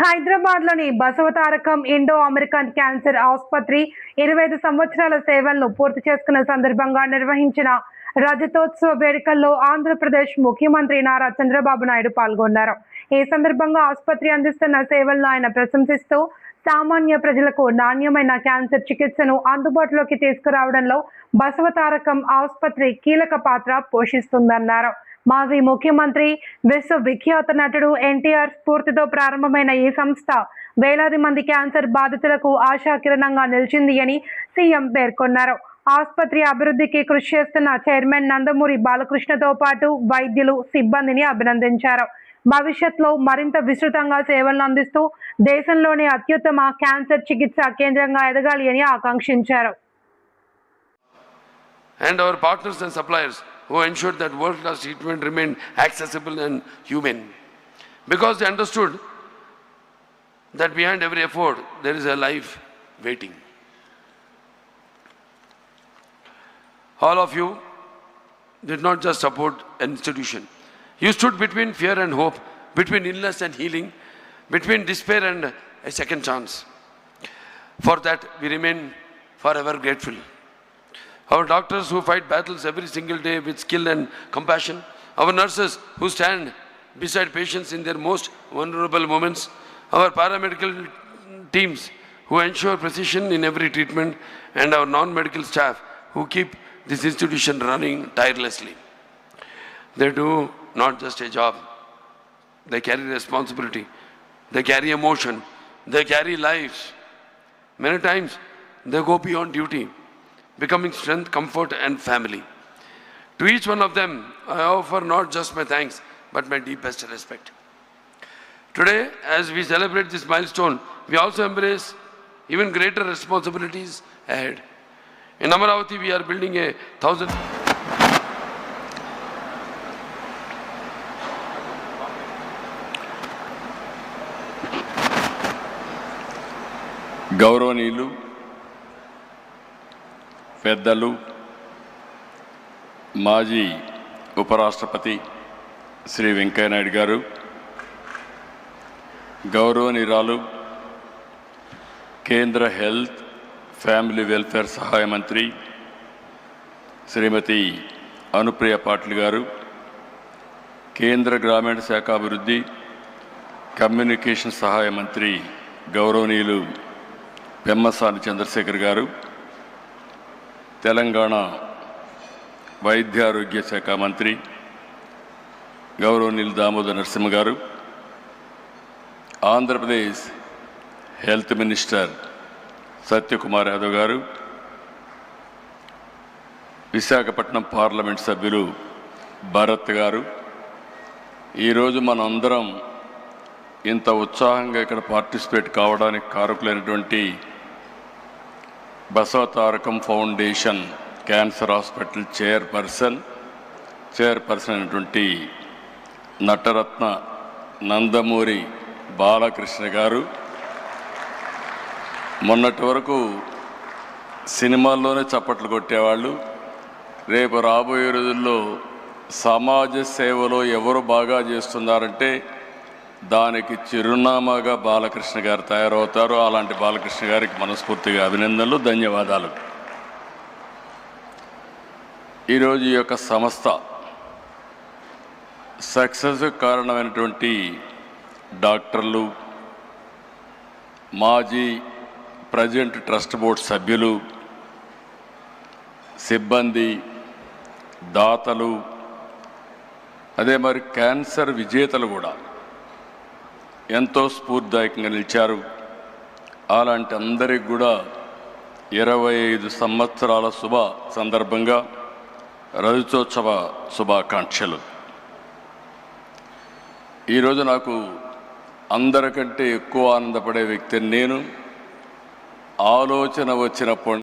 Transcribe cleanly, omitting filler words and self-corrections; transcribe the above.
హైదరాబాద్లోని Basavatarakam Indo American cancer ఆసుపత్రి 25 సంవత్సరాల సేవలను పూర్తి చేసుకున్న సందర్భంగా నిర్వహించిన రజతోత్సవ వేడుకల్లో ఆంధ్రప్రదేశ్ ముఖ్యమంత్రి నారా చంద్రబాబు నాయుడు పాల్గొన్నారు. ఈ సందర్భంగా ఆసుపత్రి అందిస్తున్న సేవలను ఆయన ప్రశంసిస్తూ సామాన్య ప్రజలకు నాణ్యమైన క్యాన్సర్ చికిత్సను అందుబాటులోకి తీసుకురావడంలో బసవతారకం ఆసుపత్రి కీలక పాత్ర పోషిస్తుందన్నారు. మాజీ ముఖ్యమంత్రి విశ్వవిఖ్యాత నటుడు ఎన్టీఆర్ స్ఫూర్తితో ప్రారంభమైన ఈ సంస్థ వేలాది మంది క్యాన్సర్ బాధితులకు ఆశాకిరణంగా నిలిచింది అని సీఎం పేర్కొన్నారు. ఆసుపత్రి అభివృద్ధికి కృషి చేస్తున్న చైర్మన్ నందమూరి బాలకృష్ణతో పాటు వైద్యులు, సిబ్బందిని అభినందించారు. భవిష్యత్తులో మరింత విస్తృతంగా సేవలను అందిస్తూ దేశంలోనే అత్యుత్తమ క్యాన్సర్ చికిత్సా కేంద్రంగా ఎదగాలి అని ఆకాంక్షించారు. And our partners and suppliers who ensured that world-class treatment remained accessible and humane. Because they understood that behind every effort, there is a life waiting. All of you did not just support an institution. You stood between fear and hope, between illness and healing, between despair and a second chance. For that, we remain forever grateful. Our doctors who fight battles every single day with skill and compassion, our nurses who stand beside patients in their most vulnerable moments, our paramedical teams who ensure precision in every treatment, and our non-medical staff who keep this institution running tirelessly. They do not just a job, they carry responsibility, they carry emotion, they carry lives. Many times they go beyond duty, becoming strength, comfort and family. To each one of them, I offer not just my thanks, but my deepest respect. Today, as we celebrate this milestone, we also embrace even greater responsibilities ahead. In Amaravati, we are building a 1,000... గౌరవనీయులు, పెద్దలు, మాజీ ఉపరాష్ట్రపతి శ్రీ వెంకయ్య నాయుడు గారు, గౌరవనీయురాలు కేంద్ర health family welfare సహాయ మంత్రి శ్రీమతి అనుప్రియ పాటిల్ గారు, కేంద్ర గ్రామీణ శాఖాభివృద్ధి కమ్యూనికేషన్ సహాయ మంత్రి గౌరవనీయులు పెమ్మసాని చంద్రశేఖర్ గారు, తెలంగాణ వైద్యారోగ్య శాఖ మంత్రి గౌరవనీయులు దామోదర్ నరసింహ గారు, ఆంధ్రప్రదేశ్ హెల్త్ మినిస్టర్ సత్యకుమార్ యాదవ్ గారు, విశాఖపట్నం పార్లమెంట్ సభ్యులు భరత్ గారు, ఈరోజు మనందరం ఇంత ఉత్సాహంగా ఇక్కడ పార్టిసిపేట్ కావడానికి కారకులైనటువంటి Basavatarakam foundation cancer hospital chairperson అయినటువంటి నటరత్న నందమూరి బాలకృష్ణ గారు, మొన్నటి వరకు సినిమాల్లోనే చప్పట్లు కొట్టేవాళ్ళు, రేపు రాబోయే రోజుల్లో సమాజ సేవలో ఎవరు బాగా చేస్తున్నారంటే దానికి చిరునామాగా బాలకృష్ణ గారు తయారవుతారు. అలాంటి బాలకృష్ణ గారికి మనస్ఫూర్తిగా అభినందనలు, ధన్యవాదాలు. ఈరోజు ఈ యొక్క సంస్థ సక్సెస్ కారణమైనటువంటి డాక్టర్లు, మాజీ ప్రజెంట్ ట్రస్ట్ బోర్డ్ సభ్యులు, సిబ్బంది, దాతలు, అదే మరి క్యాన్సర్ విజేతలు కూడా ఎంతో స్ఫూర్తిదాయకంగా నిలిచారు. అలాంటి అందరికి కూడా 25 సంవత్సరాల శుభ సందర్భంగా రజతోత్సవ శుభాకాంక్షలు. ఈరోజు నాకు అందరికంటే ఎక్కువ ఆనందపడే వ్యక్తిని నేను. ఆలోచన వచ్చినప్పుడు